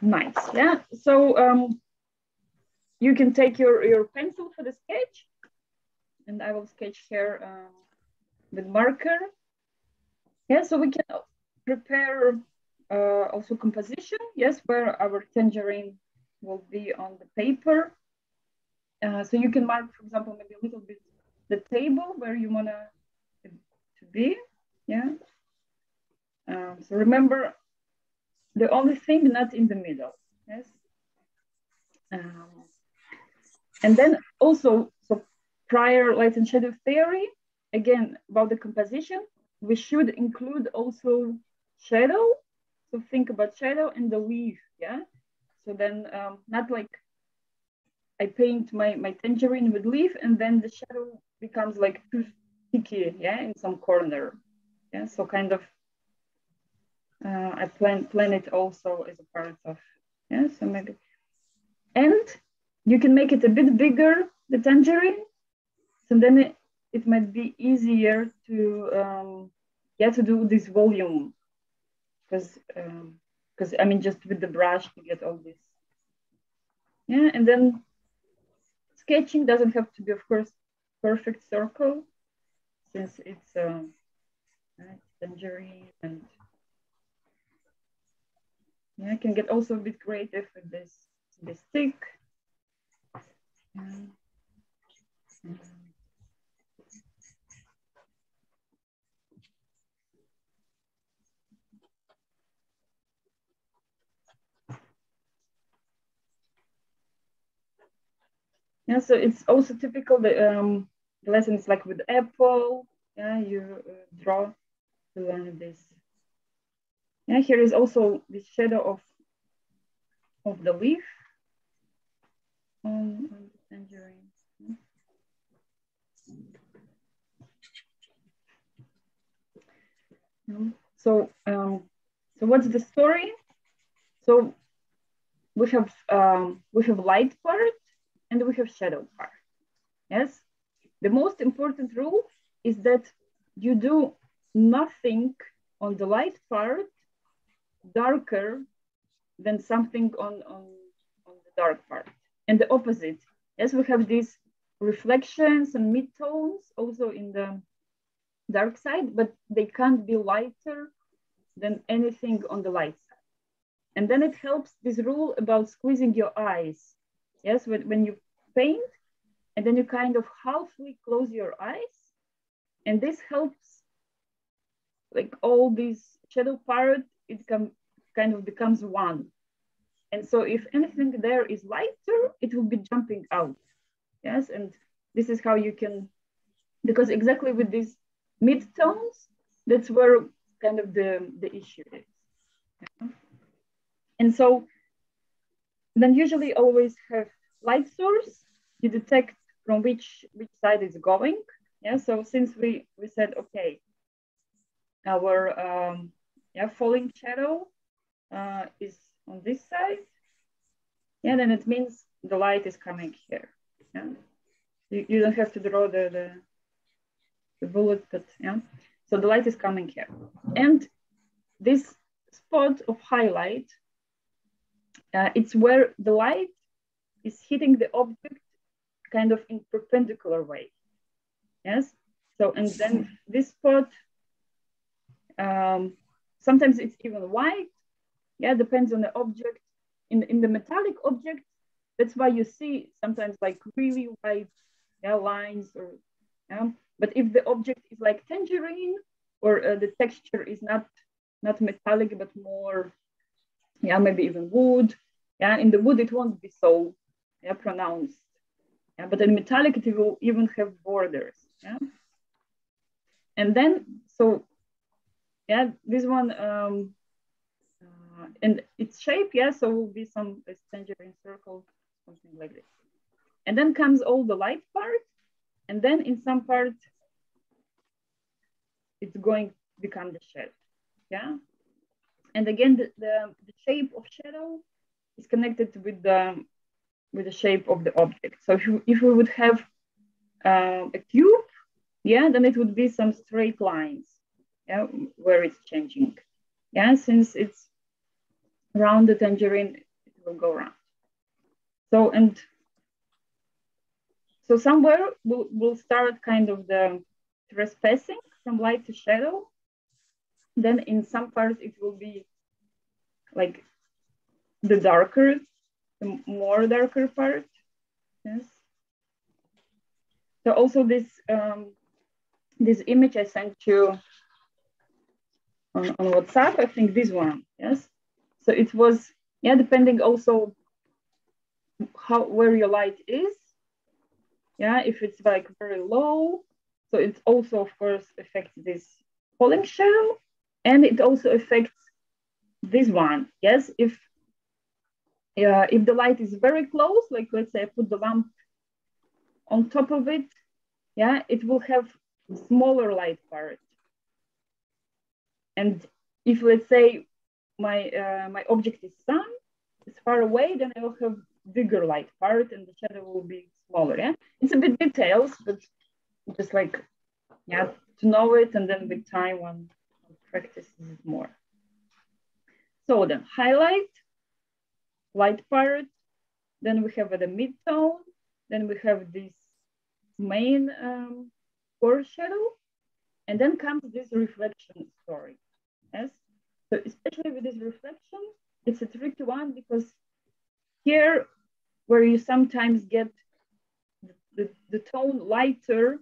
Nice. Yeah. So you can take your pencil for the sketch, and I will sketch here with marker. Yeah. So we can prepare also composition. Yes, where our tangerine will be on the paper. So you can mark, for example, maybe a little bit the table where you want to be. Yeah. So remember, the only thing not in the middle. Yes. And then also, so prior light and shadow theory, again, about the composition, we should include also shadow. So think about shadow and the leaf, yeah? So then not like I paint my tangerine with leaf and then the shadow becomes like too sticky, yeah, in some corner. Yeah, so kind of, I plan it also as a part of, yeah, so maybe. And you can make it a bit bigger, the tangerine, so then it might be easier to yeah, to do this volume, because I mean, just with the brush to get all this. Yeah, and then sketching doesn't have to be, of course, perfect circle, since it's tangerine, and yeah, I can get also a bit creative with this stick. Yeah, so it's also typical the lessons like with apple. Yeah, you draw to learn this. Yeah, here is also the shadow of the leaf on the tangerine. So what's the story? So we have light part and we have shadow part. Yes, the most important rule is that you do nothing on the light part darker than something on the dark part, and the opposite. Yes, we have these reflections and midtones also in the dark side, but they can't be lighter than anything on the light side. And then it helps this rule about squeezing your eyes. Yes, when you paint, and then you kind of halfway close your eyes, and this helps, like all these shadow part, it kind of becomes one. And so if anything there is lighter, it will be jumping out. Yes, and this is how you can, because exactly with these midtones, that's where kind of the issue is. Yeah? And so then usually always have light source, you detect from which side it's going. Yeah, so since we said, okay, our yeah, falling shadow is on this side, yeah, then it means the light is coming here. Yeah, you don't have to draw the bullet, but yeah, so the light is coming here, and this spot of highlight, it's where the light is hitting the object kind of in perpendicular way. Yes, so and then this spot, sometimes it's even white. Yeah, depends on the object. In the metallic object, that's why you see sometimes like really white, yeah, lines, or yeah. But if the object is like tangerine, or the texture is not metallic but more, yeah, maybe even wood, yeah, in the wood it won't be so, yeah, pronounced, yeah, but in metallic it will even have borders, yeah. And then so yeah, this one and its shape, yeah, so will be some tangerine circle, something like this. And then comes all the light part, and then in some part it's going to become the shadow, yeah. And again, the shape of shadow is connected with the shape of the object. So if we would have a cube, yeah, then it would be some straight lines, yeah, where it's changing, yeah, since it's around the tangerine, it will go around. So, and so somewhere we'll start kind of the trespassing from light to shadow. Then in some parts it will be like the darker, the more darker part. Yes. So also this image I sent you on WhatsApp, I think this one, yes. So it was, yeah, depending also where your light is. Yeah, if it's like very low, so it also of course affects this falling shadow, and it also affects this one. Yes, if the light is very close, like let's say I put the lamp on top of it, yeah, it will have smaller light part. And if let's say my object is sun, it's far away, then I will have bigger light part and the shadow will be smaller. Yeah, it's a bit details, but just like, yeah, to know it, and then with time one practices it more. So then highlight, light part, then we have the mid-tone, then we have this main core shadow, and then comes this reflection story. Yes, so especially with this reflection, it's a tricky one because here where you sometimes get the tone lighter,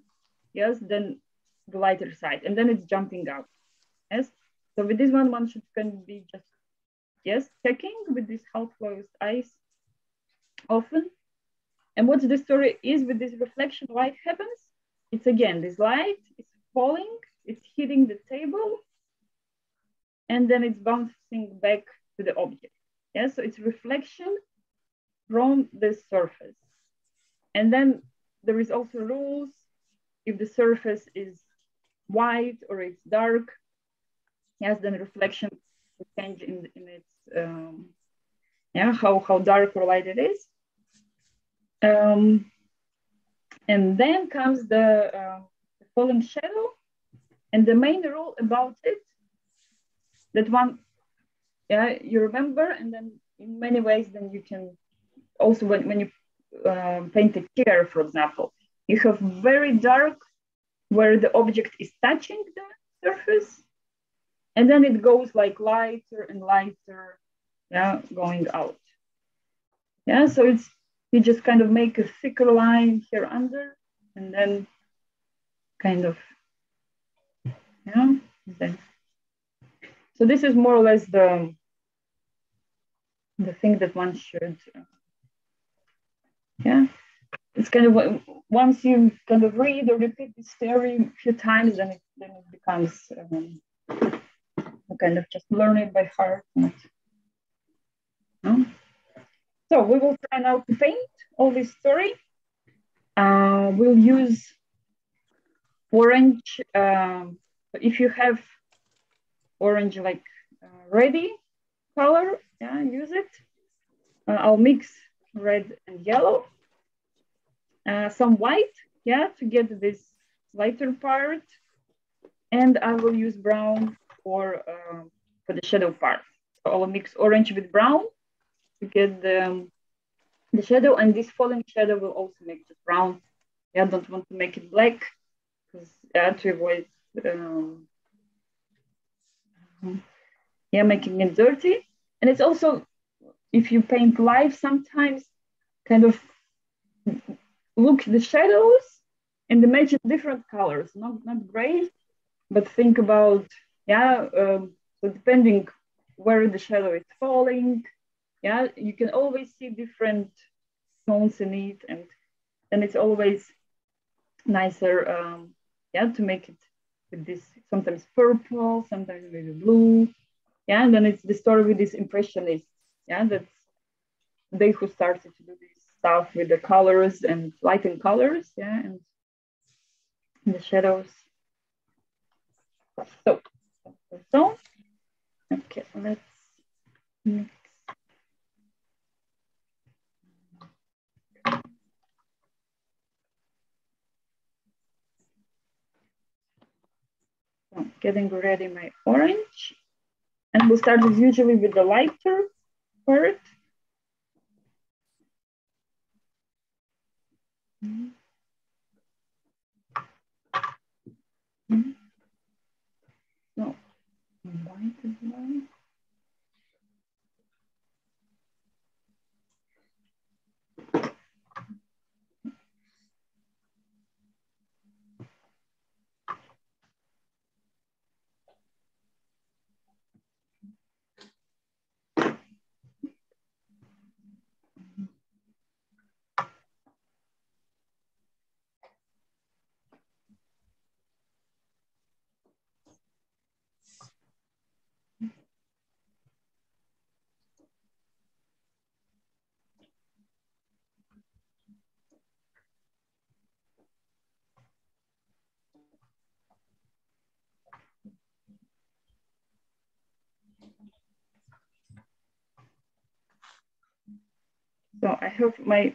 yes, than the lighter side, and then it's jumping out. Yes, so with this one should can be just, yes, checking with this half closed eyes often. And what the story is with this reflection, why it happens? It's again, this light is falling, it's hitting the table, and then it's bouncing back to the object. Yeah, so it's reflection from the surface. And then there is also rules if the surface is white or it's dark. Yes, then reflection will change in its yeah, how dark or light it is. And then comes the falling shadow, and the main rule about it, that one, yeah, you remember, and then in many ways, then you can also when you paint a chair, for example, you have very dark where the object is touching the surface, and then it goes like lighter and lighter, yeah, going out. Yeah, so it's, you just kind of make a thicker line here under, and then kind of, yeah. Then. So this is more or less the thing that one should, yeah. It's kind of, once you kind of read or repeat this theory a few times, then it becomes kind of just learn it by heart. So we will try now to paint all this story. We'll use orange. If you have orange like ready color, yeah, use it. I'll mix red and yellow. Some white, yeah, to get this lighter part. And I will use brown for the shadow part. So I'll mix orange with brown to get the shadow, and this falling shadow will also make it brown. Yeah, I don't want to make it black because to avoid yeah, making it dirty. And it's also, if you paint live, sometimes kind of look the shadows and imagine different colors, not gray, but think about, yeah, so depending where the shadow is falling, yeah, you can always see different tones in it, and then it's always nicer, yeah, to make it with this sometimes purple, sometimes maybe blue, yeah, and then it's the story with this impressionists, yeah, that's they who started to do this stuff with the colors and lighting colors, yeah, and the shadows. So okay, let's mix. So getting ready my orange, and we'll start as usually with the lighter part. Mm-hmm. Mm-hmm. So white as well. So I have my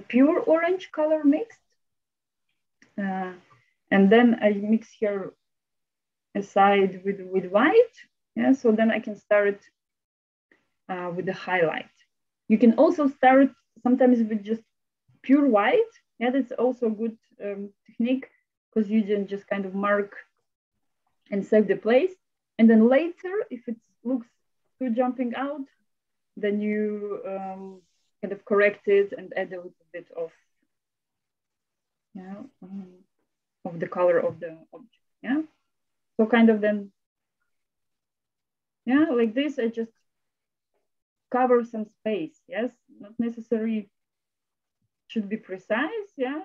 pure orange color mixed, and then I mix here aside with white. Yeah, so then I can start with the highlight. You can also start sometimes with just pure white. Yeah, that's also a good technique because you can just kind of mark and save the place. And then later, if it looks too jumping out, then you kind of correct it and add a little bit of, of the color of the object. Yeah. So kind of then, yeah, like this, I just cover some space. Yes, not necessarily should be precise. Yeah.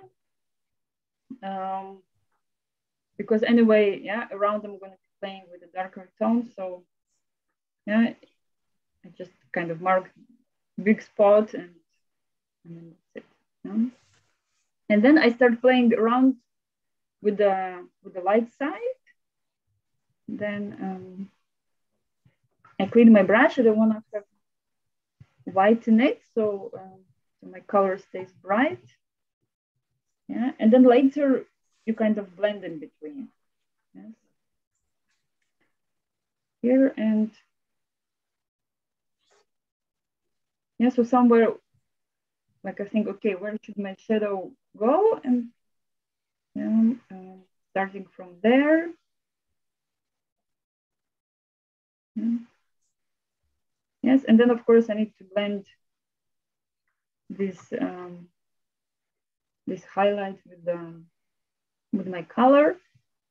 Because anyway, yeah, around I'm going to be playing with a darker tone. So yeah, I just kind of mark big spot and then that's it. Yeah? And then I start playing around with the light side. Then I clean my brush. I don't want to have white in it, so my color stays bright. Yeah, and then later you kind of blend in between. Yes. Here and yeah, so somewhere like I think, okay, where should my shadow go? And starting from there. Yeah. Yes, and then of course I need to blend this this highlight with my color.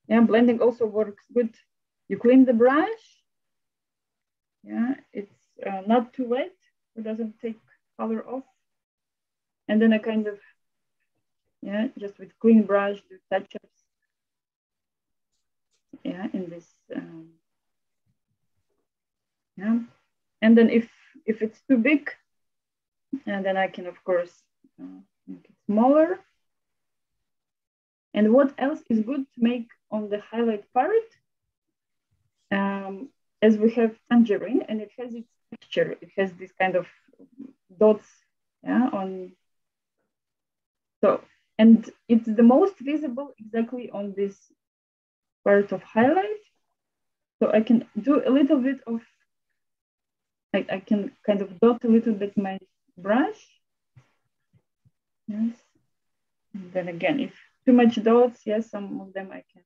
Yeah, blending also works good. You clean the brush. Yeah, it's not too wet. It doesn't take color off. And then I kind of, yeah, just with clean brush do touch-ups. Yeah, in this, yeah. And then if it's too big, and then I can of course make it smaller. And what else is good to make on the highlight part? As we have Tangerine, and it has its texture. It has this kind of dots, yeah, on. So, and it's the most visible exactly on this part of highlight. So I can do a little bit of, I can kind of dot a little bit my brush. Yes. And then again, if too much dots, yes, some of them I can.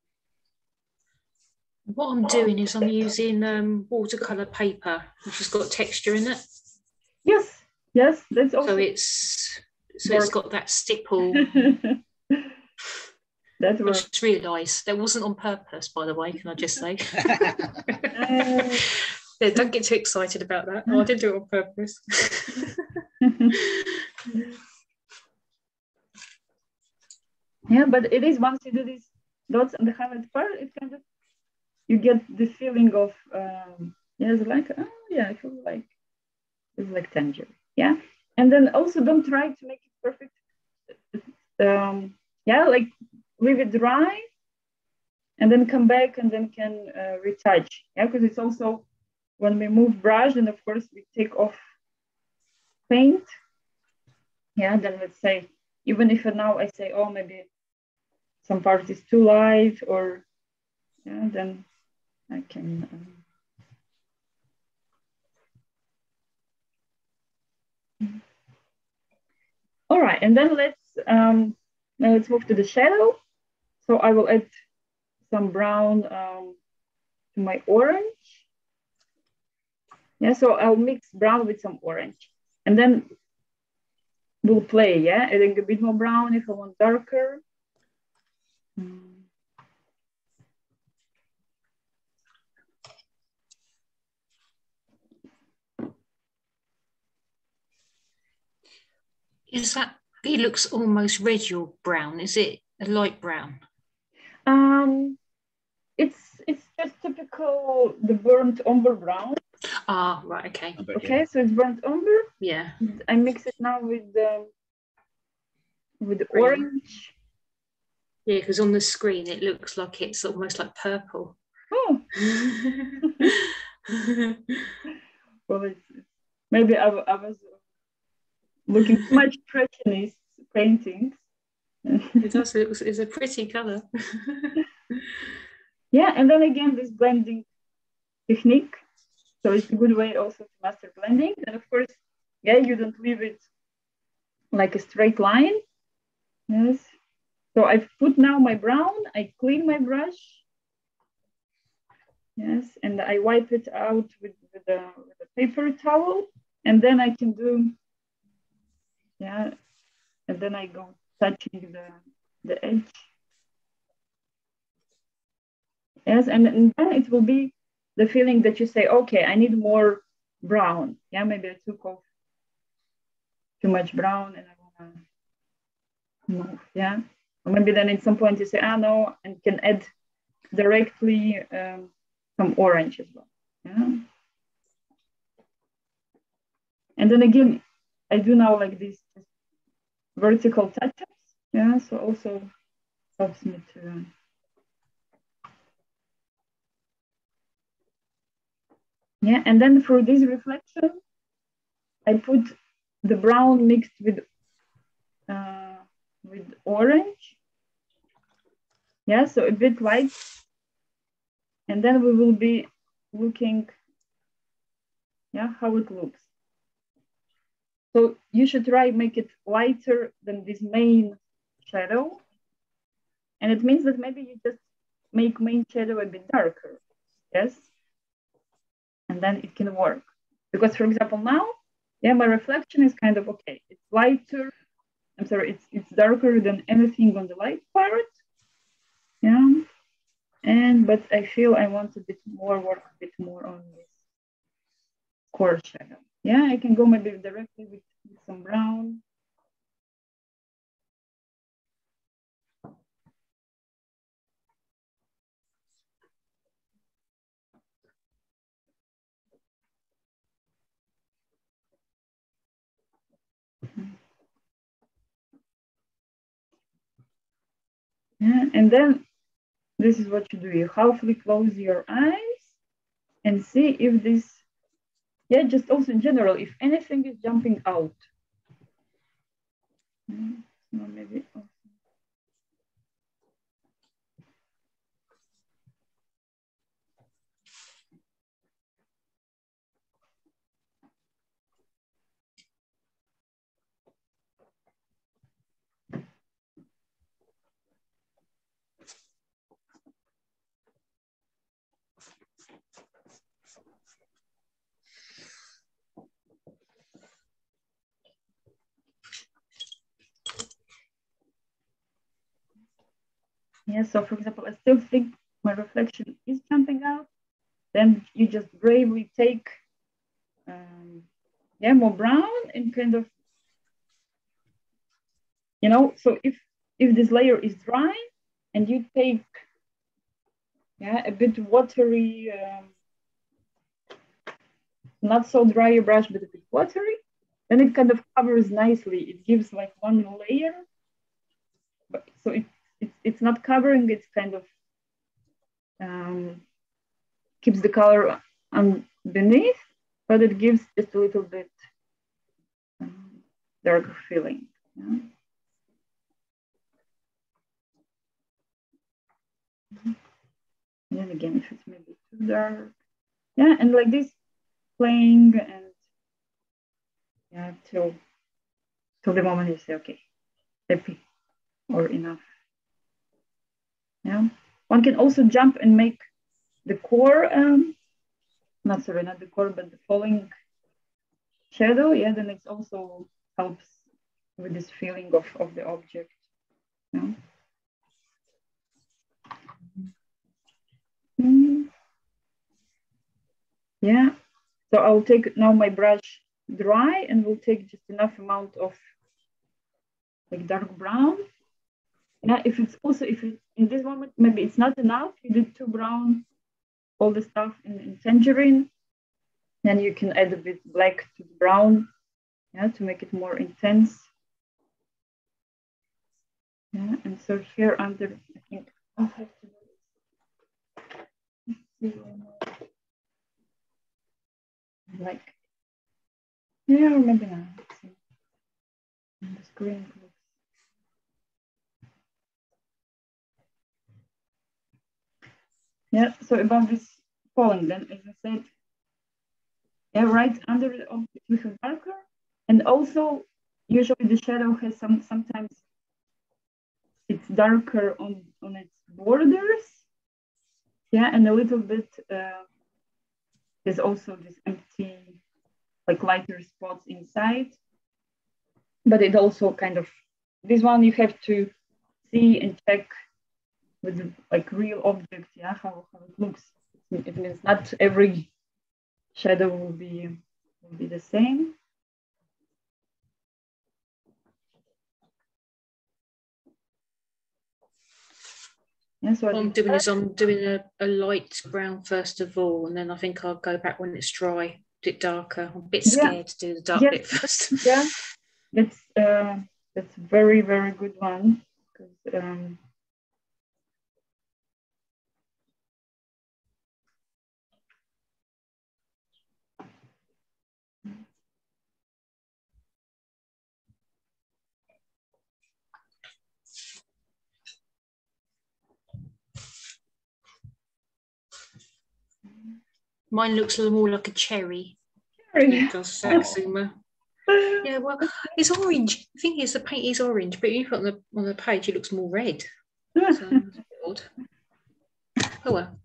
What I'm doing is I'm using watercolor paper, which has got texture in it. Yes, yes, that's also. So it's got that stipple. That I just realised that wasn't on purpose, by the way. Can I just say? Yeah, don't get too excited about that. Oh, I didn't do it on purpose. Yeah, but it is once you do these dots on the highlight part, it kind of you get the feeling of it's like yeah, I feel like it's like Tangerine. Yeah, and then also don't try to make it perfect. Yeah, like leave it dry, and then come back and then can retouch. Yeah, because it's also when we move brush, and of course we take off paint. Yeah, then let's say even if now I say, oh, maybe some part is too light, or yeah, then I can right, and then let's move to the shadow. So I will add some brown to my orange. Yeah, so I'll mix brown with some orange, and then we'll play. Yeah, adding a bit more brown if I want darker. Is that, it looks almost red, your brown. Is it a light brown? It's just typical the burnt umber brown. Ah, right, okay. Okay, so it's burnt umber. Yeah. I mix it now with the orange. Yeah, because on the screen it looks like it's almost like purple. Oh. Well, maybe I was looking too much impressionist paintings. It does. It's a pretty color. Yeah, and then again, this blending technique. So it's a good way also to master blending. And of course, yeah, you don't leave it like a straight line. Yes. So I've put now my brown, I clean my brush. Yes, and I wipe it out with a paper towel. And then I can do, yeah, and then I go touching the edge. Yes, and then it will be the feeling that you say, okay, I need more brown. Yeah, maybe I took off too much brown and I want to move. Yeah, or maybe then at some point you say, no, and can add directly some orange as well. Yeah, and then again, I do now like these vertical touch-ups. Yeah, so also helps me to. Yeah, and then for this reflection, I put the brown mixed with orange. Yeah, so a bit light. And then we will be looking, yeah, how it looks. So you should try make it lighter than this main shadow. And it means that maybe you just make main shadow a bit darker. Yes. And then it can work. Because for example, now, yeah, my reflection is kind of okay. It's lighter. I'm sorry, it's darker than anything on the light part. Yeah. But I feel I want a bit more work, a bit more on this core shadow. Yeah, I can go maybe directly with some brown. Yeah, and then this is what you do. You halfly close your eyes and see if this, yeah, just also in general, if anything is jumping out. So maybe also. Yeah, so for example, I still think my reflection is jumping out. Then you just bravely take, yeah, more brown and kind of, you know, so if this layer is dry and you take, yeah, a bit watery, not so dry a brush, but a bit watery, then it kind of covers nicely. It gives like one layer, but so it's not covering. It's kind of keeps the color beneath, but it gives just a little bit darker feeling. Yeah? And then again, if it's maybe too dark, yeah, and like this, playing and yeah, till till the moment you say, okay, happy or enough. Yeah. One can also jump and make the core, not the core, but the falling shadow. Yeah, then it also helps with this feeling of the object. Yeah. Yeah. So I'll take now my brush dry and we'll take just enough amount of like dark brown. Yeah, if it's also, if it, in this moment, maybe it's not enough, you did too brown, all the stuff in Tangerine, then you can add a bit black to the brown, yeah, to make it more intense. Yeah, and so here under, I think I'll have to do this. Like, yeah, maybe not. Let's see. On the screen. Yeah, so about this falling, then as I said, yeah, right under the object we have darker, and also usually the shadow has sometimes it's darker on its borders, yeah, and a little bit there's also this empty, like lighter spots inside, but it also kind of, this one you have to see and check with like real objects, yeah, how it looks. It means not every shadow will be the same. Yeah, so what I'm doing is I'm doing a light brown first of all, and then I think I'll go back when it's dry, a bit darker. I'm a bit scared to do the dark bit first. Yeah, that's very, very good one. Mine looks a little more like a cherry. It does, Satsuma. Yeah, well, it's orange. The thing is, the paint is orange, but you put on the page, it looks more red. So it's a bit odd. Oh well.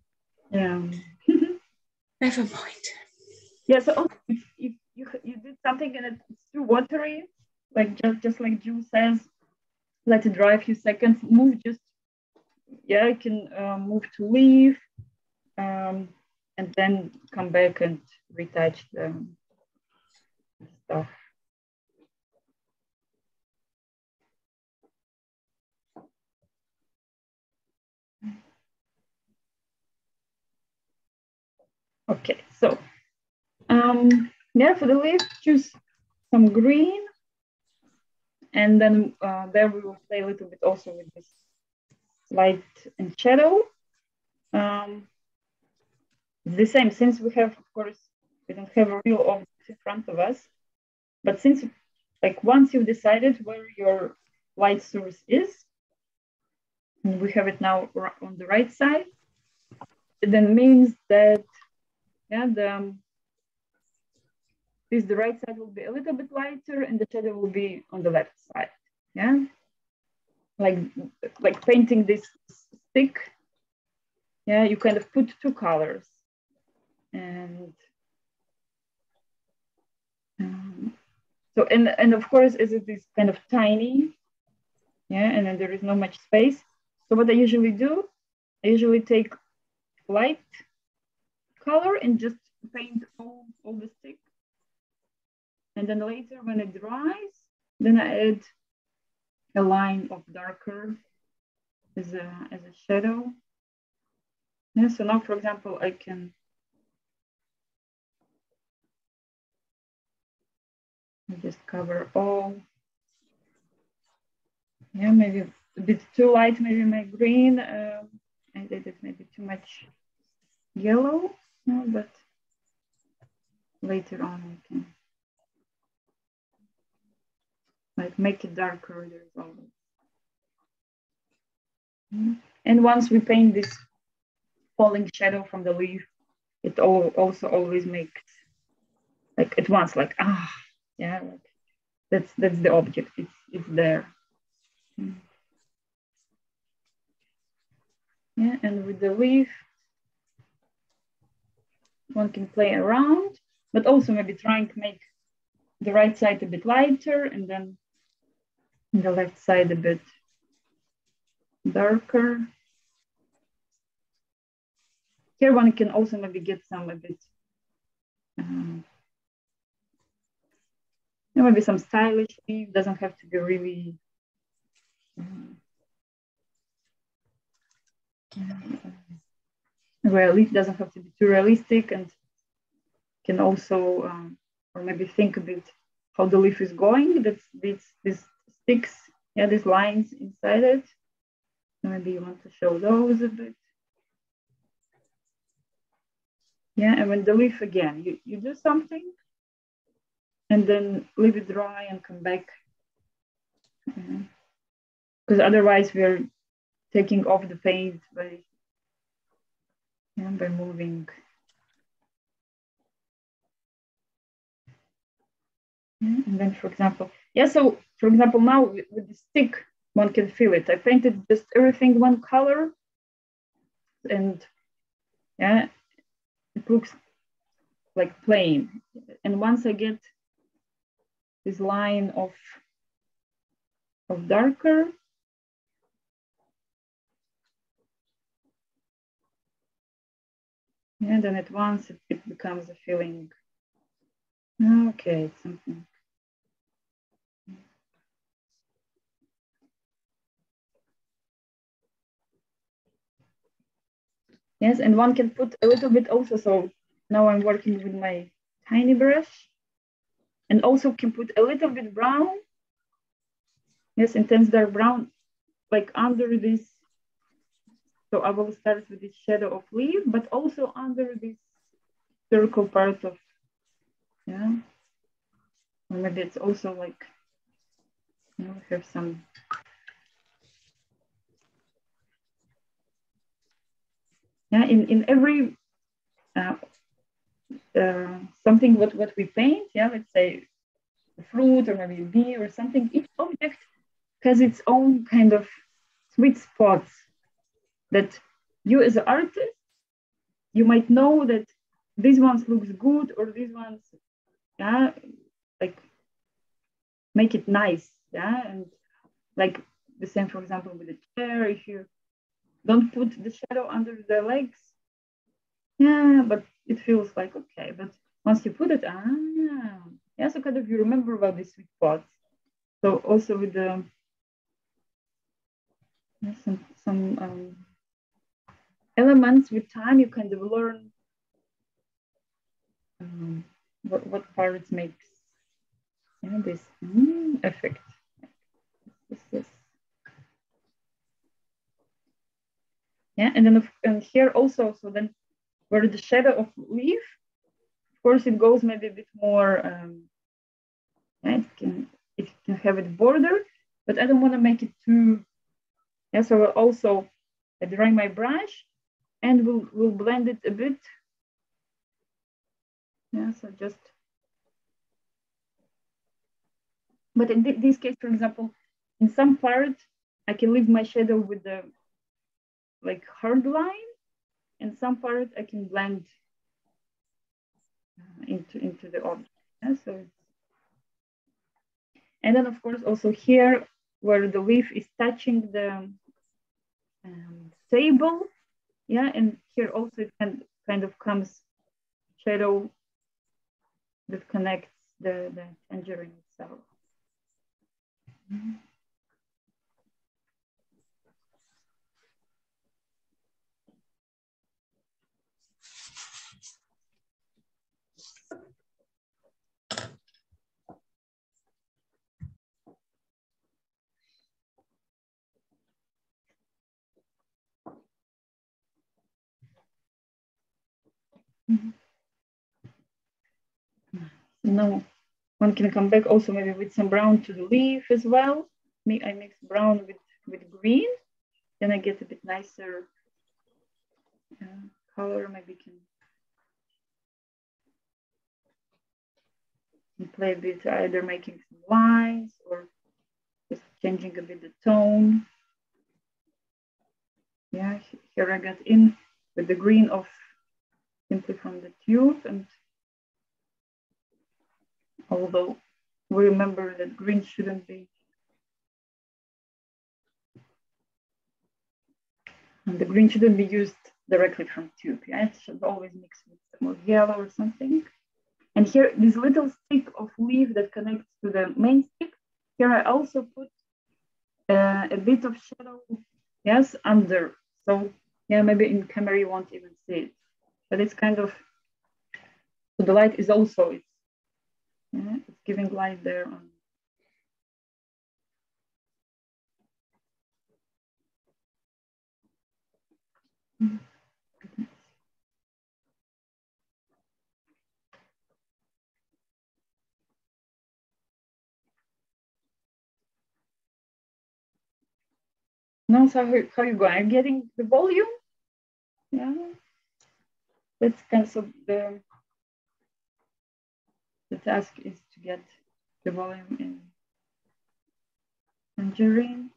Yeah. Never mind. Yeah. So if you did something and it's too watery, like just like Ju says, let it dry a few seconds. Move just, yeah, I can move to leave, and then come back and retouch the stuff. Okay, so yeah, for the leaf, choose some green, and then there we will play a little bit also with this light and shadow. The same, since we have, of course, we don't have a real object in front of us, but since, like, once you've decided where your light source is, and we have it now on the right side, it then means that, yeah, the right side will be a little bit lighter and the shadow will be on the left side, yeah? Like painting this stick, yeah, you kind of put two colors. And so, and of course, as it is kind of tiny, yeah, and then there is not much space. So what I usually do, I usually take light color and just paint all the stick. And then later when it dries, then I add a line of darker as a shadow. Yeah, so now, for example, I can just cover all. Yeah, maybe a bit too light, maybe my green. I did it maybe too much yellow, no, but later on I can like make it darker. There's always. And once we paint this falling shadow from the leaf, it also always makes like at once, like yeah, like That's the object. It's there. Yeah, and with the leaf, one can play around, but also maybe trying to make the right side a bit lighter and then the left side a bit darker. Here one can also maybe get some a bit, maybe some stylish leaf, doesn't have to be really where a leaf doesn't have to be too realistic, and can also, or maybe think a bit how the leaf is going. That's these sticks, yeah, these lines inside it. Maybe you want to show those a bit. Yeah, and when the leaf again, you do something and then leave it dry and come back. Because otherwise we're taking off the paint by moving. And then, for example, so for example, now with the stick, one can feel it. I painted just everything one color, and it looks like plain. And once I get this line of darker, and then at once it becomes a feeling. Okay, it's something. Yes, and one can put a little bit also. So now I'm working with my tiny brush, and also can put a little bit brown. Yes, intense dark brown, like under this. So I will start with this shadow of leaf, but also under this circle part of, or maybe it's also like, have some. In every something what we paint, let's say a fruit or maybe a bee or something, each object has its own kind of sweet spots that you as an artist, you might know that these ones looks good or these ones, like make it nice, and like the same, for example, with the chair, if you don't put the shadow under the legs, but it feels like okay, but once you put it, so kind of you remember about the sweet spots. So also with the some elements with time, you kind of learn what parts makes this effect. This. And then and here also, so then where the shadow of leaf, of course, it goes maybe a bit more. It can have it border, but I don't want to make it too. So I'll also dry my brush, and we'll blend it a bit. So just. But in this case, for example, in some part, I can leave my shadow with the like hard line, and some part I can blend into the object. So, and then of course also here where the leaf is touching the table, and here also it kind of comes shadow that connects the tangerine itself. Now one can come back also maybe with some brown to the leaf as well. I mix brown with green, then I get a bit nicer color. Maybe can. and play a bit, either making some lines or just changing a bit the tone. Yeah, here I got in with the green of simply from the tube, and although we remember that green shouldn't be, and the green shouldn't be used directly from tube. Yeah, it should always mix with some yellow or something. And here, this little stick of leaf that connects to the main stick, here I also put a bit of shadow, yes, under. So yeah, maybe in camera you won't even see it, but it's kind of, so the light is also, it's giving light there on. No, so how you go? I'm getting the volume. Yeah, that's kind of, so the task is to get the volume in Tangerine,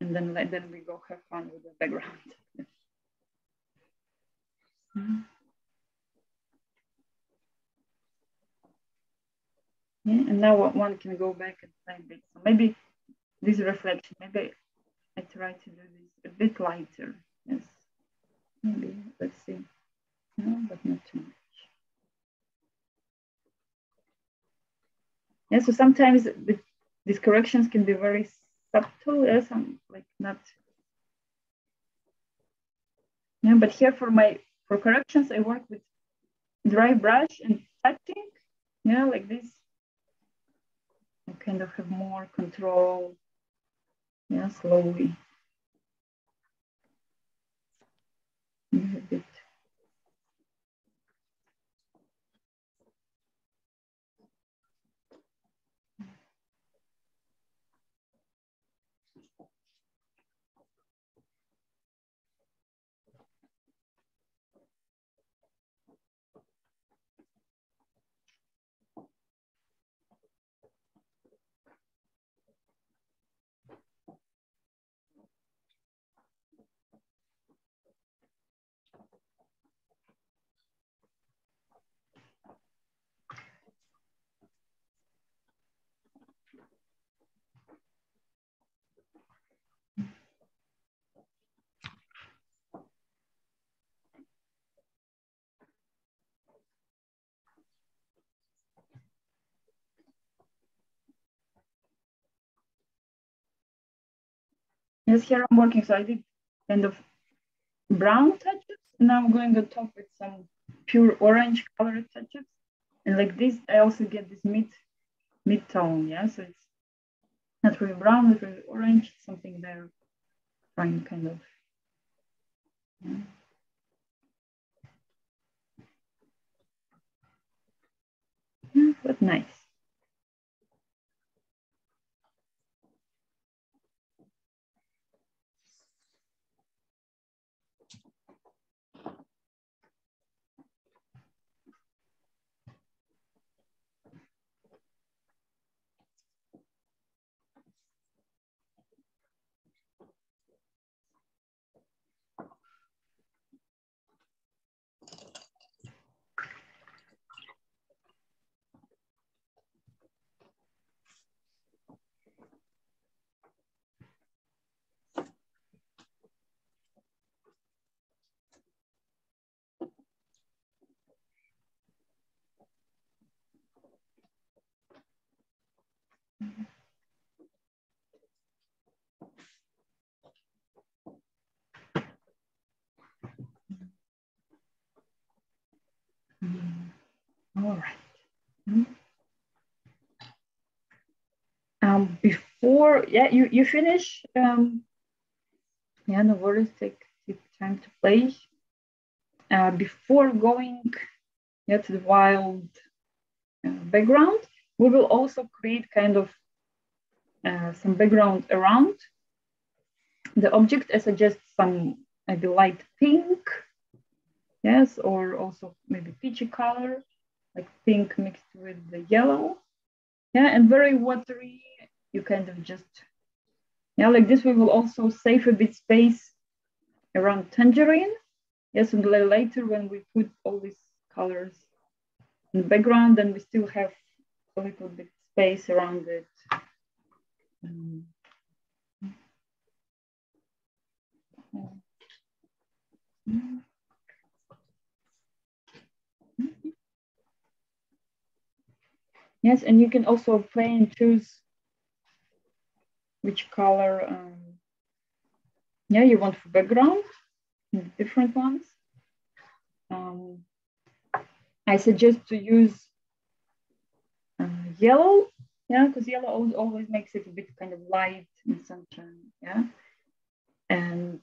and then we go have fun with the background. Yeah, and now one can go back and play a bit. So maybe this reflection, maybe I try to do this a bit lighter. Yes, maybe, let's see. No, but not too much. Yeah, so sometimes these corrections can be very subtle. Yes, I'm like not. Yeah, but here for corrections, I work with dry brush and touching. Yeah, like this. I kind of have more control. Yeah, slowly. A bit. Yes, here I'm working. So I did kind of brown touches. Now I'm going on top with some pure orange colored touches. And like this, I also get this mid-tone. Yeah, so it's not really brown, not really orange, something there, trying kind of. Yeah, but nice. All right. Before, yeah, you finish. Yeah, no worries. Take time to play. Before going, yeah, to the wild background, we will also create kind of some background around the object. I suggest some maybe light pink, yes, or also maybe peachy color, like pink mixed with the yellow. Yeah, and very watery. You kind of just, yeah, like this we will also save a bit space around Tangerine. Yes, and later when we put all these colors in the background, then we still have a little bit space around it. Yes, and you can also play and choose which color yeah, you want for background, different ones. I suggest to use yellow, yeah, because yellow always makes it a bit kind of light in sunshine, yeah. And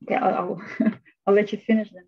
okay, I'll I'll let you finish then.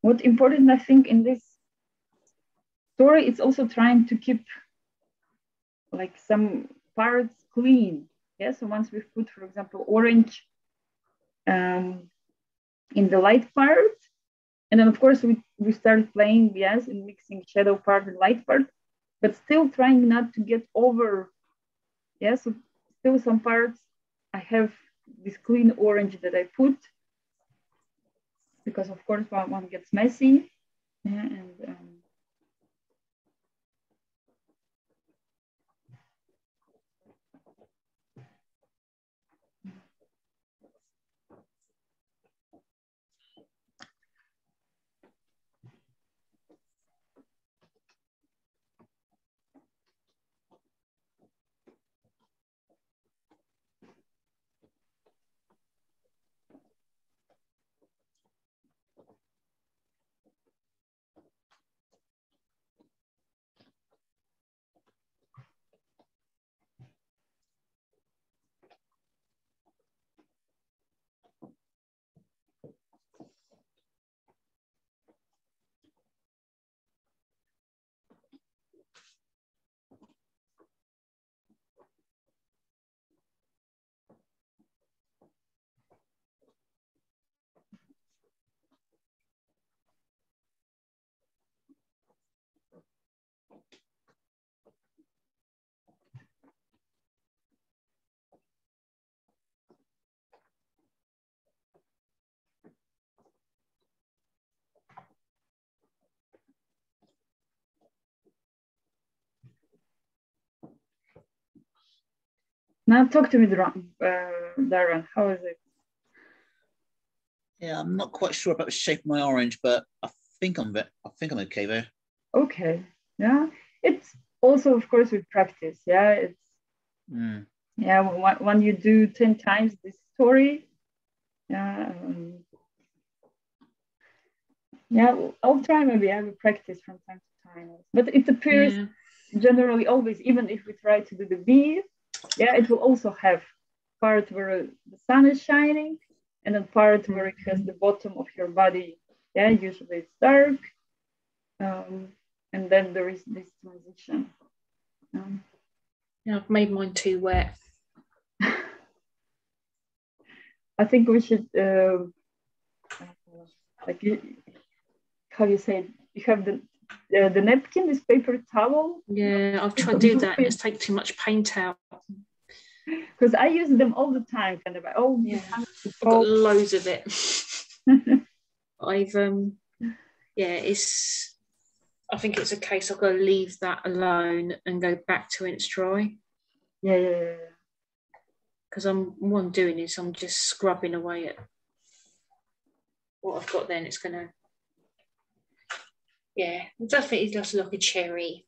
What's important, I think, in this story, it's also trying to keep like some parts clean. Yeah, so once we've put, for example, orange in the light part, and then of course we start playing, yes, and mixing shadow part and light part, but still trying not to get over, yeah, so still some parts I have this clean orange that I put, because of course one gets messy, yeah, and now talk to me, Darren. How is it? Yeah, I'm not quite sure about the shape of my orange, but I think I'm okay there. Okay, yeah. It's also, of course, with practice. Yeah, it's yeah. When you do 10 times this story, yeah, yeah. I'll try maybe. I will practice from time to time, but it appears generally always, even if we try to do the bee, yeah, it will also have part where the sun is shining, and then part where it has the bottom of your body. Yeah, usually it's dark, and then there is this transition. Yeah, I've made mine too wet. I think we should, like, how you say it? You have the napkin, this paper towel. Yeah, I've tried to do that, and it's take too much paint out. Because I use them all the time, kind of. I've got loads of it. I've yeah, it's I think it's a case I've got to leave that alone and go back to when it's dry. Yeah. Because what I'm doing is I'm just scrubbing away at what I've got. Then it's gonna, yeah, it definitely does look a cherry.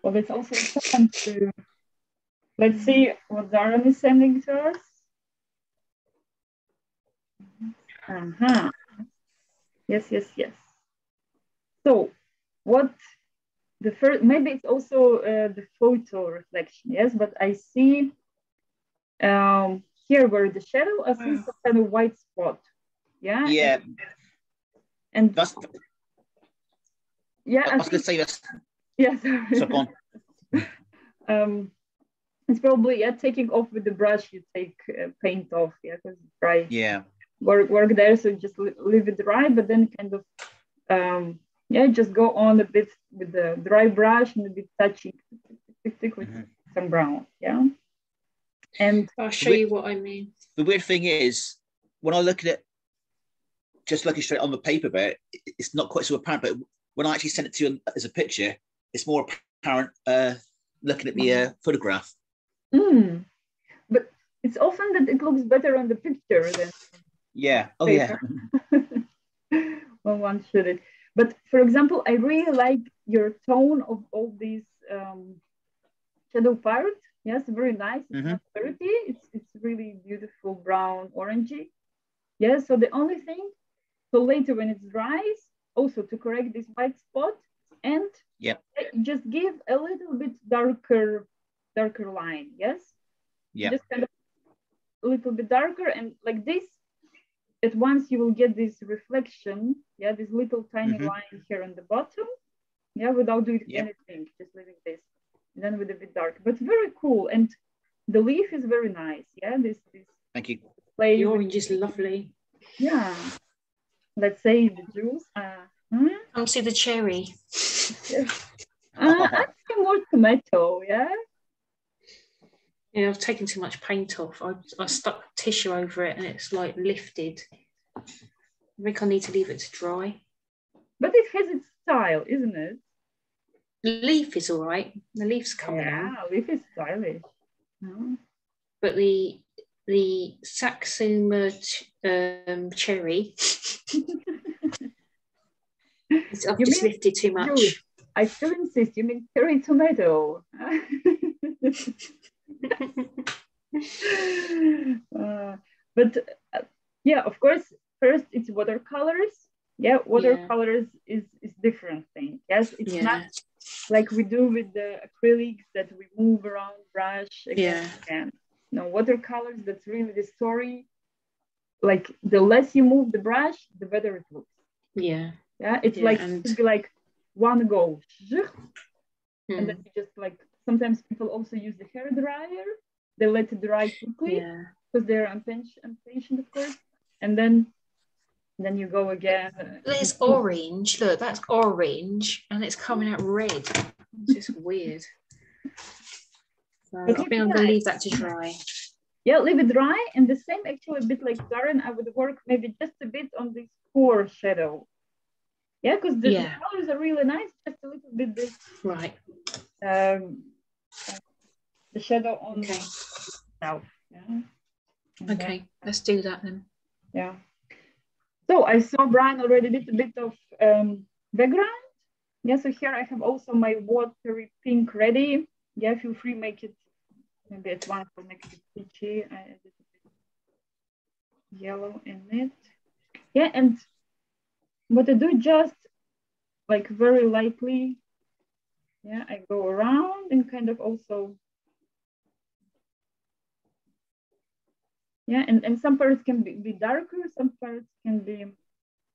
Well, it's also fun to. Let's see what Darren is sending to us. Yes. So, what the first? Maybe it's also the photo reflection. Yes, but I see here where the shadow, I see some kind of white spot. Yeah. Yeah. And That's. Yeah, I was going to say this. Yes. So go on. It's probably taking off with the brush. You take paint off, because dry. Yeah. Work there, so just leave it dry, but then kind of just go on a bit with the dry brush and a bit touching with some brown. Yeah. And I'll show you what I mean. The weird thing is, when I look at it, just looking straight on the paper bit, it's not quite so apparent. But when I actually send it to you as a picture, it's more apparent looking at the photograph. But it's often that it looks better on the picture than. Yeah. Oh, paper. Yeah. Well, one shouldn't. But for example, I really like your tone of all these shadow parts. Yes, very nice. It's not dirty. It's really beautiful brown orangey. Yes. So the only thing, so later when it dries, also to correct this white spot, and just give a little bit darker line. Yes. Yeah. Just kind of a little bit darker, and like this. At once you will get this reflection, this little tiny line here on the bottom, without doing anything, just leaving this, and then with a bit dark, but very cool. And the leaf is very nice. This thank you. The orange is lovely. Yeah, let's say the juice. I'll see the cherry. I see more tomato. Yeah, I've taken too much paint off. I stuck tissue over it and it's like lifted. I think I need to leave it to dry. But it has its style, isn't it? The leaf is all right. The leaf's coming on. Yeah, leaf is stylish. But the Satsuma cherry, I've just lifted too much. Juice. I still insist, you mean cherry tomato. But of course, first it's watercolors. Watercolors is different thing. Yes, it's not like we do with the acrylics that we move around brush again. No, watercolors, that's really the story. Like the less you move the brush, the better it looks. It's like one go, and then you just like, sometimes people also use the hair dryer. They let it dry quickly because they're impatient, of course. And then you go again. There's orange. Look, that's orange, and it's coming out red. It's just weird. So I think I'm going to leave that to dry. Yeah, leave it dry. And the same, actually, a bit like Darren, I would work maybe just a bit on this core shadow. Yeah, because the colors are really nice. Just a little bit this. Right. The shadow on the south. Okay, let's do that then. Yeah. So I saw Brian already did a bit of background. So here I have also my watery pink ready. Feel free, make it maybe at once or make it peachy. I added a bit yellow in it. And what I do, just like very lightly, I go around and kind of also, and some parts can be darker, some parts can be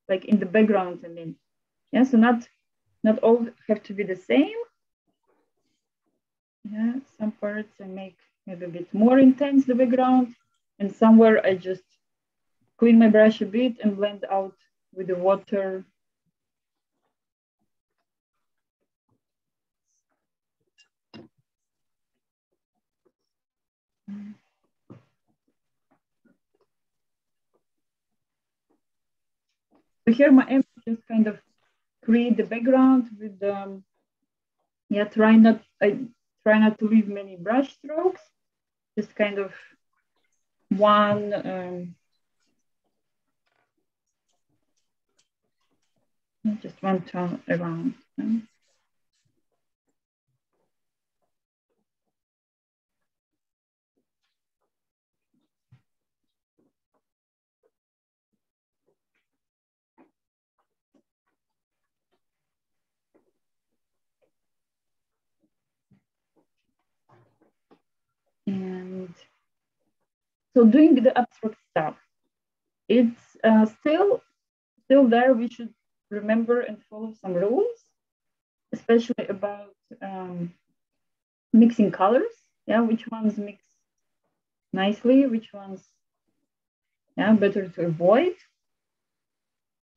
like in the background, I mean. So not all have to be the same. Some parts I make maybe a bit more intense, the background, and somewhere I just clean my brush a bit and blend out with the water. So here my emphasis is kind of create the background with yeah, try not to leave many brush strokes, just kind of one just one turn around. And so doing the abstract stuff, it's still there. We should remember and follow some rules, especially about mixing colors. Yeah, which ones mix nicely, which ones, yeah, better to avoid.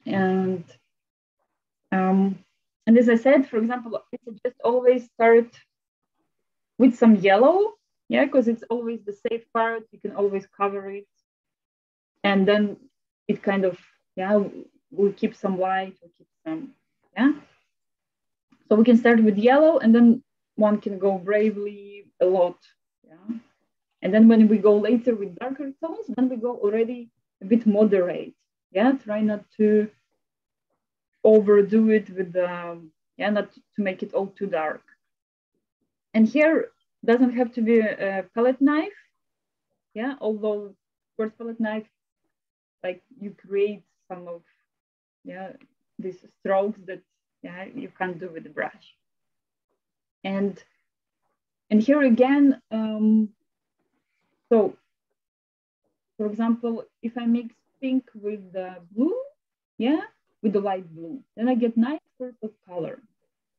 And as I said, for example, I suggest always start with some yellow, yeah, because it's always the safe part. You can always cover it, and then it kind of, yeah, we'll keep some white, we'll keep some, yeah. So we can start with yellow, and then one can go bravely a lot, yeah. And then when we go later with darker tones, then we go already a bit moderate, yeah. Try not to overdo it with the, yeah, not to make it all too dark. And here doesn't have to be a palette knife, yeah. Although first palette knife, like you create some of, yeah, these strokes that, yeah, you can't do with the brush. And here again, so for example, if I mix pink with the blue, yeah, with the light blue, then I get nice purple color,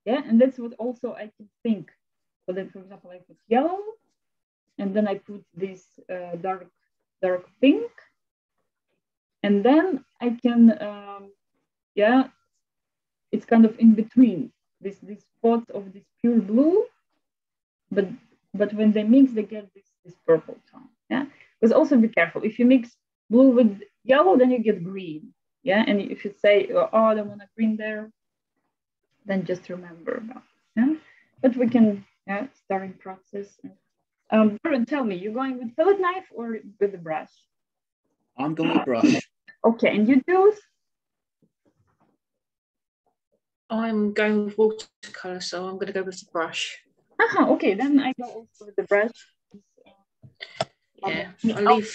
yeah. And that's what also I can think. So then, for example, I put yellow, and then I put this dark pink, and then I can, yeah, it's kind of in between this spot of this pure blue, but when they mix, they get this purple tone, yeah. Because also be careful, if you mix blue with yellow, then you get green, yeah. And if you say, oh, I don't want a green there, then just remember that, yeah. But we can, yeah, start in process. Baron, tell me, you're going with palette knife or with the brush? I'm going with brush. Okay, and you do? I'm going with watercolor, so I'm going to go with the brush. Okay, then I go also with the brush. Yeah, I leave.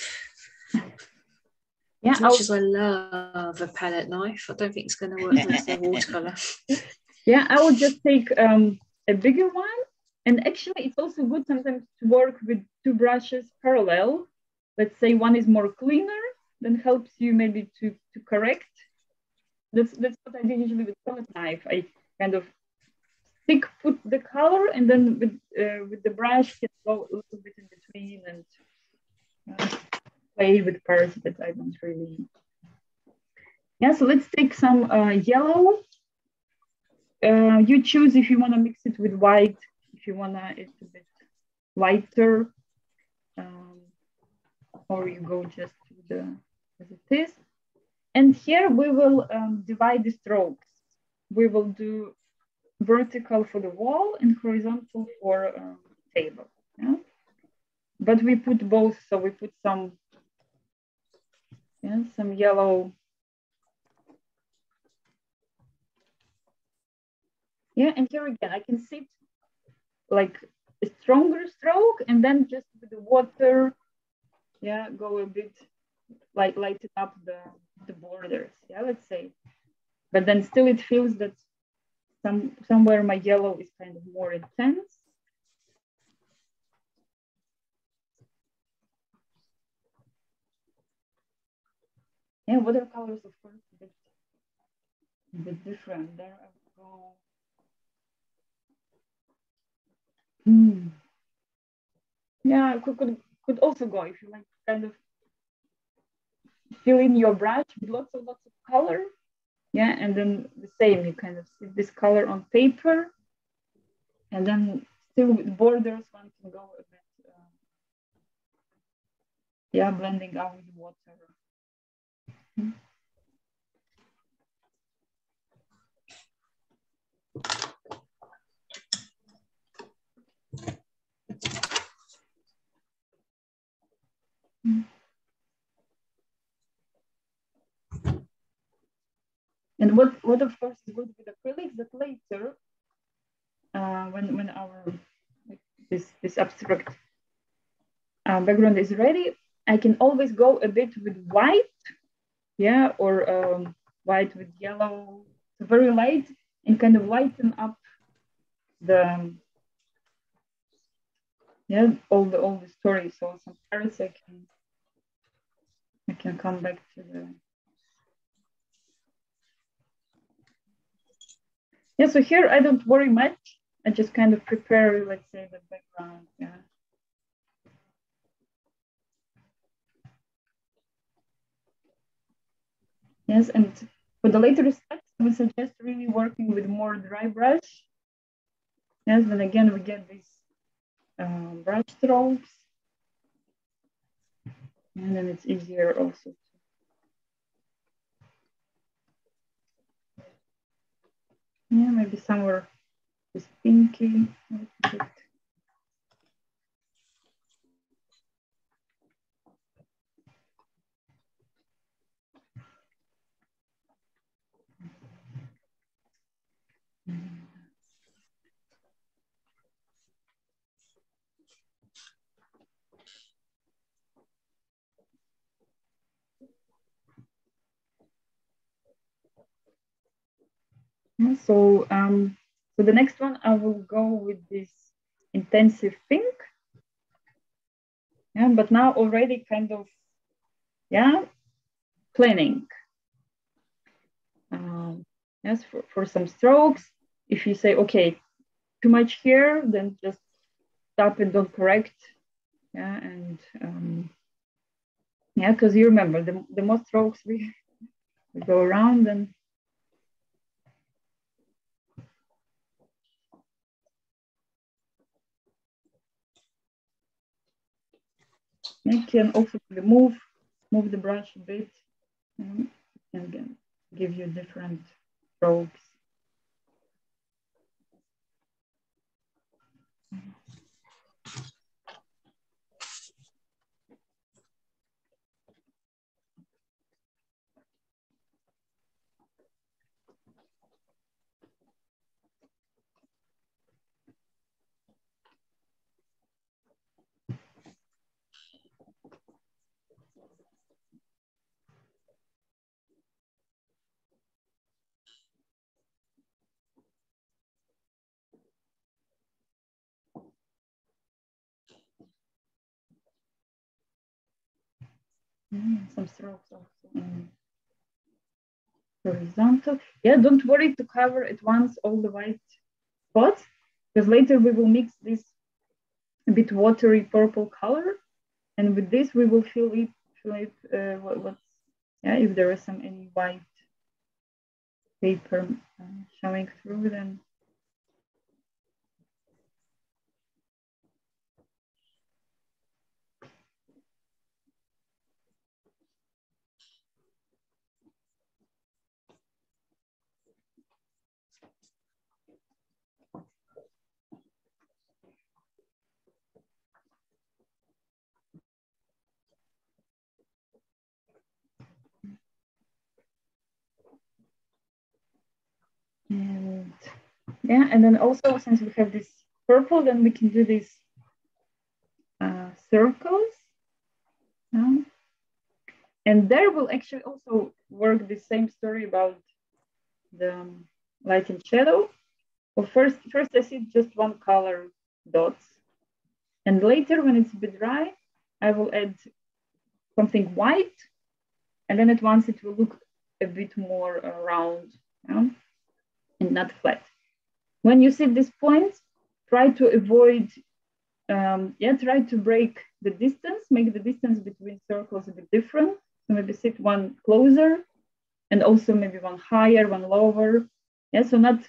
Yeah, as much as I love a palette knife, I don't think it's going to work with the watercolor. Yeah, I would just take a bigger one. And actually, it's also good sometimes to work with two brushes parallel. Let's say one is more cleaner, then helps you maybe to correct. That's what I do usually with palette knife. I kind of put the color, and then with the brush, can go a little bit in between and play with parts that I don't really. Yeah, so let's take some yellow. You choose if you want to mix it with white, if you want it's a bit lighter, or you go just with the as it is. And here we will divide the strokes. We will do vertical for the wall and horizontal for table. Yeah? But we put both, so we put some, yeah, some yellow. Yeah, and here again, I can sit like a stronger stroke, and then just with the water, yeah, go a bit like lighten up the borders. Yeah, let's say. But then still it feels that somewhere my yellow is kind of more intense. Yeah, watercolors, of course, a bit different. There I go. Yeah, could also go if you like kind of fill in your brush with lots of color. Yeah, and then the same, you kind of see this color on paper, and then still with borders, one can go a bit, yeah, blending out with water. And what of course is good with acrylics that later, when our this abstract background is ready, I can always go a bit with white, yeah, or white with yellow, very light, and kind of lighten up the all the story. So some parts I can come back to the So here I don't worry much. I just kind of prepare, let's say, the background. Yeah. Yes, and for the later steps, I would suggest really working with more dry brush. Yes, then again we get these brush strokes, and then it's easier also. Yeah, maybe somewhere is pinky. So the next one I will go with this intensive pink. Yeah, but now already kind of planning. Yes, for some strokes. If you say okay, too much here, then just stop and don't correct. Yeah, and because you remember the more strokes we go around, then you can also move the brush a bit, and again give you different strokes. Some strokes also in horizontal. Yeah, don't worry to cover at once all the white spots, because later we will mix this a bit watery purple color, and with this we will fill it what's if there is any white paper showing through, then and then also since we have this purple, then we can do these circles. And there will actually also work the same story about the light and shadow. Well, first I see just one color dots, and later when it's a bit dry, I will add something white, and then at once it will look a bit more round, and not flat. When you see these points, try to avoid, try to break the distance, make the distance between circles a bit different. So maybe sit one closer, and also maybe one higher, one lower. Yeah, so not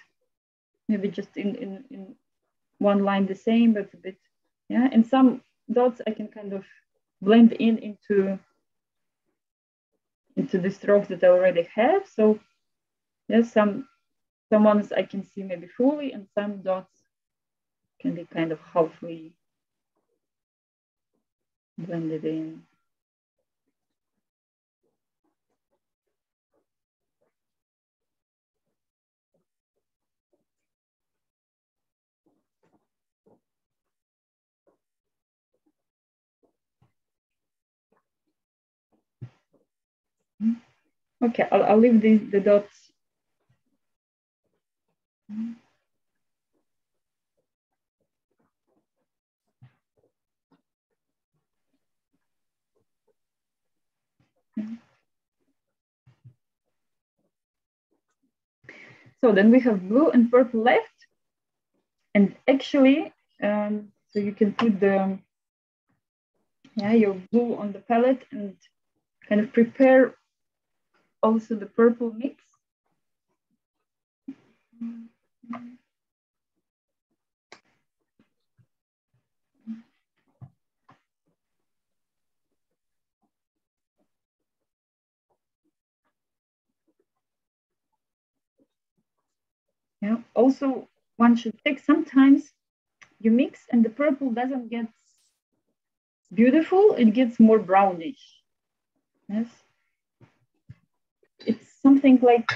maybe just in one line the same, but a bit, and some dots I can kind of blend into the strokes that I already have. So some ones I can see maybe fully, and some dots can be kind of halfway blended in. Okay, I'll leave the dots. So then we have blue and purple left. And actually, so you can put your blue on the palette and kind of prepare also the purple mix. Yeah. Also, one should take sometimes you mix and the purple doesn't get beautiful; it gets more brownish. Yes. It's something like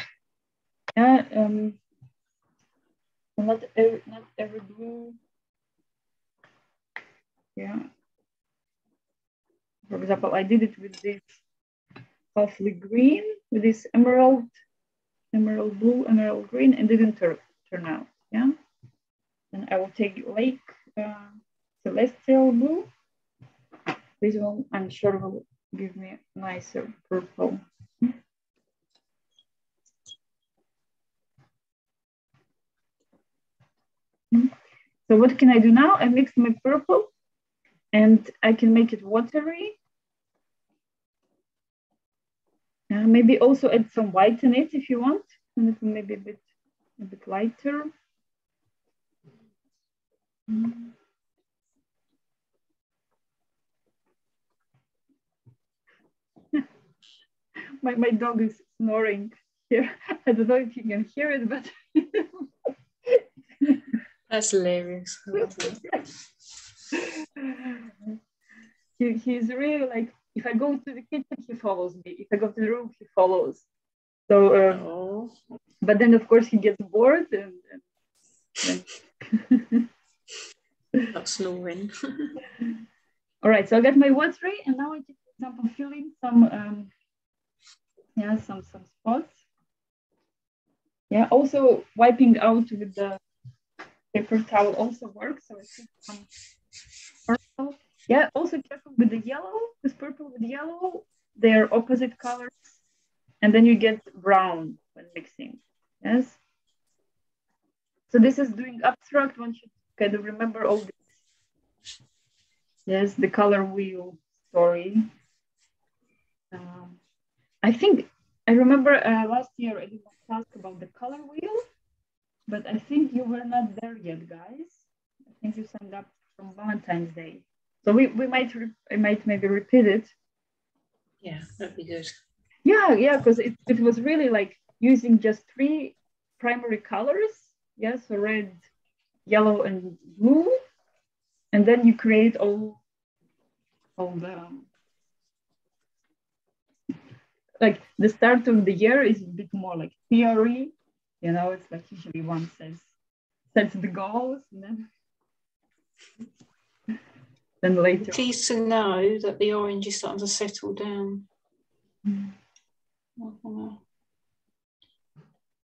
not every blue. Yeah. For example, I did it with this awfully green, with this emerald blue, emerald green, and didn't turn out. Yeah. And I will take Lake Celestial Blue. This one, I'm sure, will give me a nicer purple. So what can I do now? I mix my purple and I can make it watery. Maybe also add some white in it if you want, and it will maybe a bit lighter. My dog is snoring here. I don't know if you can hear it, but that's hilarious. I love that. He's really like, if I go to the kitchen, he follows me. If I go to the room, he follows. So, but then of course he gets bored and not snoring. All right, so I got my watery, and now I just, for example, fill in some some spots. Yeah, also wiping out with the paper towel also works. So I put some purple. Yeah, also careful with the yellow, because purple with yellow, they're opposite colors, and then you get brown when mixing. Yes. So this is doing abstract. One should kind of remember all this. Yes, the color wheel story. I think I remember last year I did a task about the color wheel, but I think you were not there yet, guys. I think you signed up from Valentine's Day, so we might maybe repeat it. Yeah, that'd be good. Yeah, because it was really like using just 3 primary colors. Yes, so red, yellow, and blue, and then you create all the like the start of the year is a bit more like theory, it's like usually one sets the goals, and then later. Pleased to know that the orange is starting to settle down.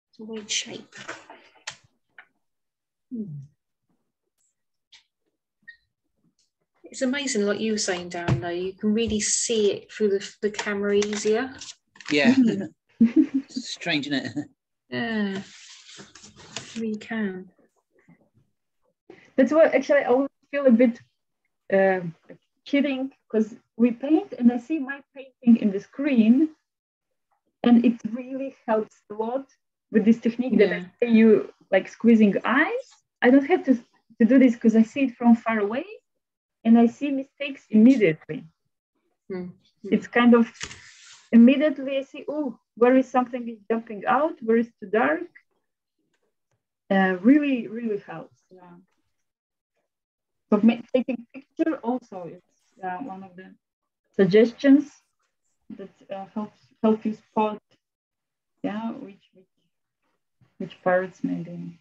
It's a weird shape. It's amazing, like you were saying, Darren, though, you can really see it through the camera easier. Yeah. It's strange, isn't it? Yeah, you really can. That's why actually I always feel a bit cheating, because we paint and I see my painting in the screen, and it really helps a lot with this technique that I say you like squeezing eyes. I don't have to do this because I see it from far away and I see mistakes immediately. It's kind of immediately I see, oh, where is something is jumping out, where is too dark. Really, really helps. Yeah. So taking picture also is one of the suggestions that help you spot, which parts maybe.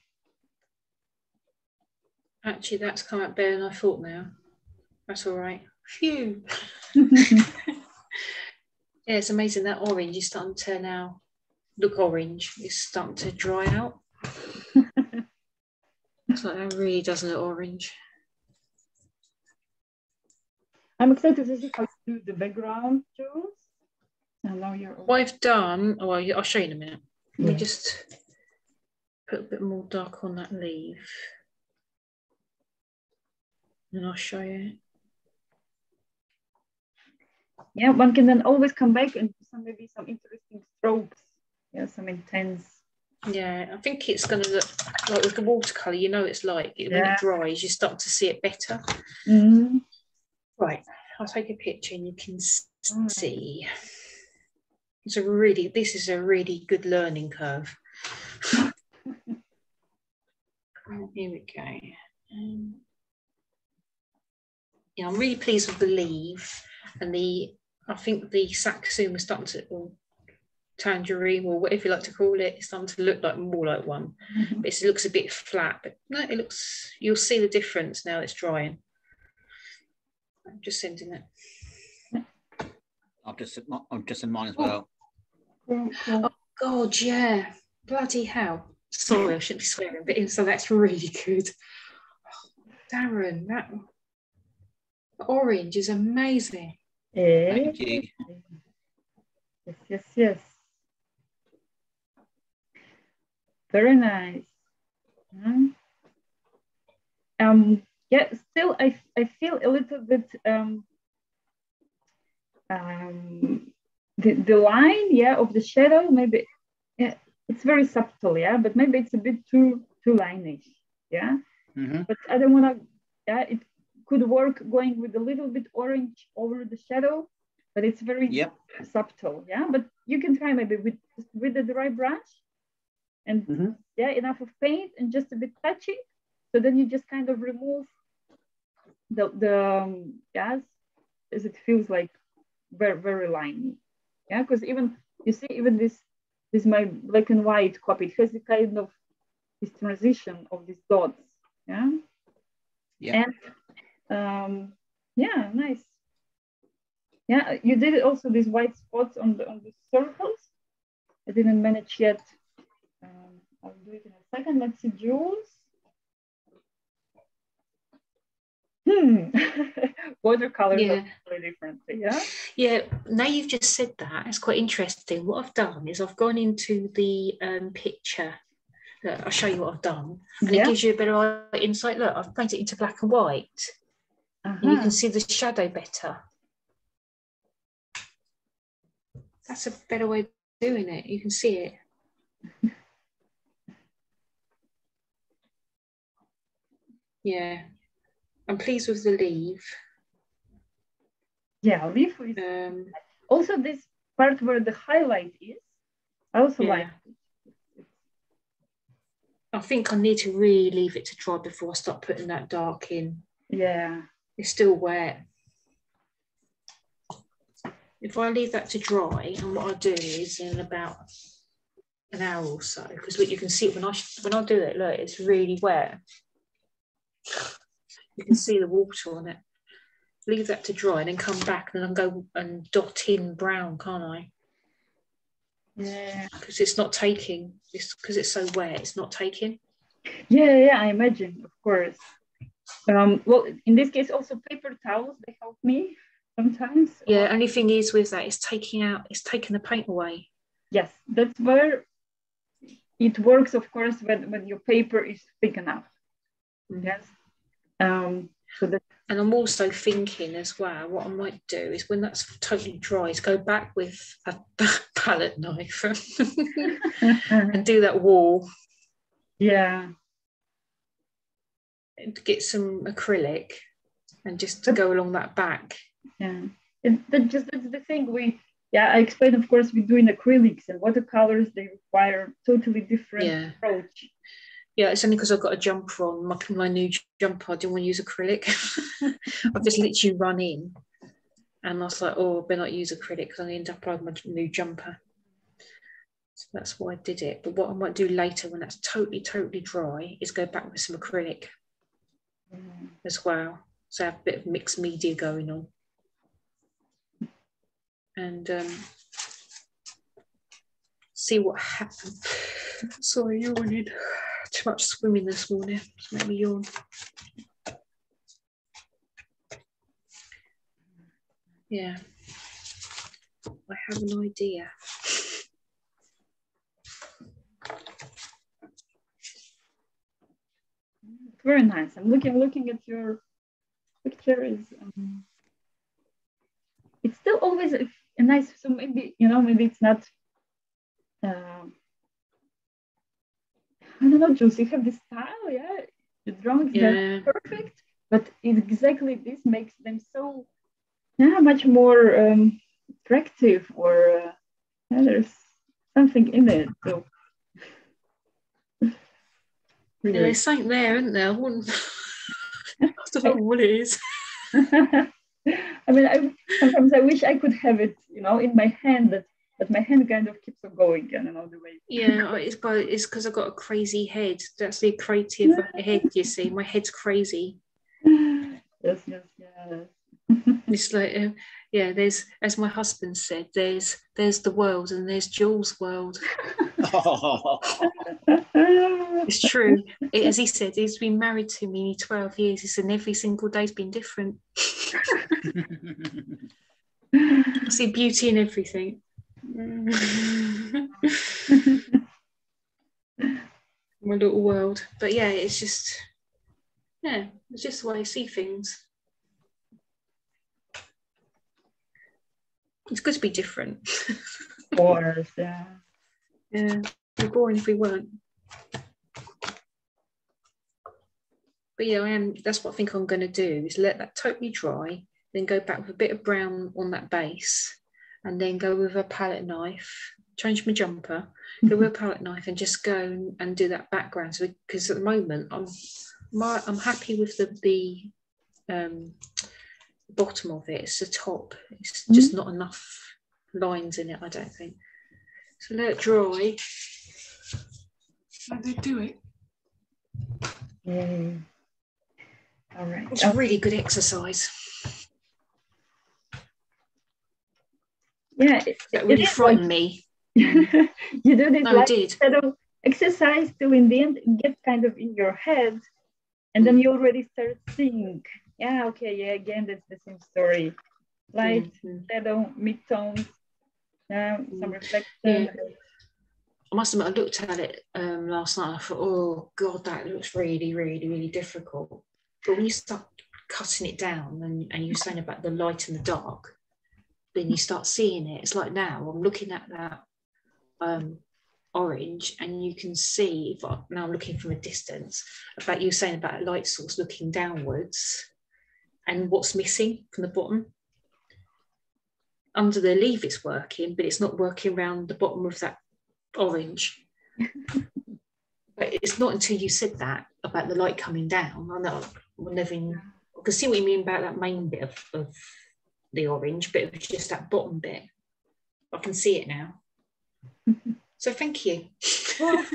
Actually, that's come out better than I thought now. That's all right. Phew. Yeah, it's amazing that orange is starting to now look orange. It's starting to dry out. So it really doesn't look orange. I'm excited to see how you do the background, Jules. And now you're. What I've done, oh, well, I'll show you in a minute. Let me Yeah. just put a bit more dark on that leaf. And I'll show you. Yeah, one can then always come back and do maybe some interesting strokes. Yeah, some intense. Yeah, I think it's going to look like with the watercolour, you know, it's like when it dries, you start to see it better. Mm-hmm. Right, I'll take a picture and you can see. This is a really good learning curve. Here we go. Yeah, I'm really pleased with the leaf and I think the saxuma is starting to, or tangerine, or whatever you like to call it, it's starting to look like more like one. But it looks a bit flat, but no, it looks, you'll see the difference now it's drying. I'm just sending it. I'm just in mine as well. Cool, cool. Oh God, yeah. Bloody hell. Sorry, I shouldn't be swearing, but so that's really good. Oh, Darren, that orange is amazing. Thank you. Yes, yes, yes. Very nice. Yeah, still I feel a little bit the line, yeah, of the shadow, maybe it's very subtle, yeah, but maybe it's a bit too lineish, yeah. Mm-hmm. But I don't want to, yeah, it could work going with a little bit orange over the shadow, but it's very subtle, yeah. But you can try maybe with the dry brush and yeah, enough of paint and just a bit touching, so then you just kind of remove the gas as it feels like very, very liney, yeah. Because even you see, even this my black and white copy, it has the kind of this transition of these dots, yeah. And yeah, nice. Yeah, you did also these white spots on the circles. I didn't manage yet. I'll do it in a second. Let's see, Jules. Watercolors are really different, yeah? Yeah, now you've just said that, it's quite interesting. What I've done is I've gone into the picture. Look, I'll show you what I've done. And it gives you a better insight. Look, I've painted it into black and white. And you can see the shadow better. That's a better way of doing it. You can see it. Yeah. I'm pleased with the leaf. Yeah, leaf is also this part where the highlight is. I also like it. I think I need to really leave it to dry before I start putting that dark in. Yeah. It's still wet. If I leave that to dry, and what I do is in about an hour or so, because look, you can see it when I do it, look, it's really wet. You can see the water on it. Leave that to dry and then come back and then go and dot in brown, can't I? Yeah. Because it's not taking, because it's so wet, it's not taking. Yeah, I imagine, of course. Well, in this case, also paper towels, they help me sometimes. Yeah, only thing is with that, it's taking the paint away. Yes, that's where it works, of course, when your paper is thick enough. Yes. And I'm also thinking as well, what I might do is when that's totally dry, is go back with a palette knife and do that wall. Yeah. And get some acrylic and just to go along that back. Yeah. That's the thing. I explained, of course, we're doing acrylics and watercolors, they require totally different approach. Yeah, it's only because I've got a jumper on, my new jumper. I didn't want to use acrylic. I've just literally run in and I was like, oh, I better not use acrylic because I'm going to end up with my new jumper. So that's why I did it. But what I might do later when that's totally, totally dry is go back with some acrylic as well. So I have a bit of mixed media going on. and see what happened. Sorry, yawning. Too much swimming this morning. It's made me yawn. Yeah, I have an idea. Very nice. I'm looking at your pictures. It's still always a nice. So maybe maybe it's not. I don't know, Jules. You have this style, yeah. The drawings they're perfect, but exactly this makes them so much more attractive. Or there's something in it. So. Yeah, there's something there, isn't there? I don't know what it is. I mean, sometimes I wish I could have it, in my hand, that my hand kind of keeps on going, the way. Yeah, it's because I've got a crazy head. That's the creative head, you see. My head's crazy. Yes. It's like, there's, as my husband said, there's the world and there's Jules' world. It's true. As he said, he's been married to me 12 years. He said every single day's been different. I see beauty in everything. My little world. But yeah, it's just the way I see things. It's good to be different. Of course, yeah. Yeah, it'd be boring if we weren't. But yeah, that's what I think I'm going to do, is let that totally dry, then go back with a bit of brown on that base, and then go with a palette knife, change my jumper, go with a palette knife, and just go and do that background. So, because at the moment I'm happy with the bottom of it. It's the top. It's just not enough lines in it, I don't think. So let it dry. And then do it. Yay. All right. It's really good exercise. Yeah. That really frightened me. You do this did. Exercise till in the end it gets kind of in your head, and then you already start seeing. Yeah, okay, yeah, again, that's the same story. Light, shadow, mid-tones, some reflection. Yeah. I must admit, I looked at it last night and I thought, oh God, that looks really, really, really difficult. But when you start cutting it down and you're saying about the light and the dark, then you start seeing it. It's like now I'm looking at that orange, and you can see, now I'm looking from a distance, about you saying about a light source looking downwards and what's missing from the bottom. Under the leaf it's working, but it's not working around the bottom of that orange. But it's not until you said that about the light coming down, I know I can see what you mean about that main bit of the orange, but it was just that bottom bit. I can see it now. So thank you. Well,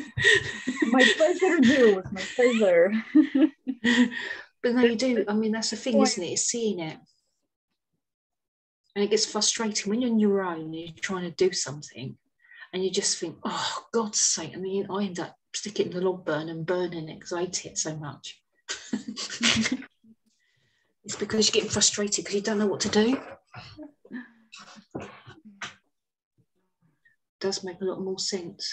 my pleasure, Jules. My pleasure. But no, you do. I mean, that's the thing, isn't it? It's seeing it. And it gets frustrating when you're on your own and you're trying to do something and you just think, oh, God's sake. I mean, I end up sticking it in the log burn and burning it because I hate it so much. It's because you're getting frustrated because you don't know what to do. It does make a lot more sense.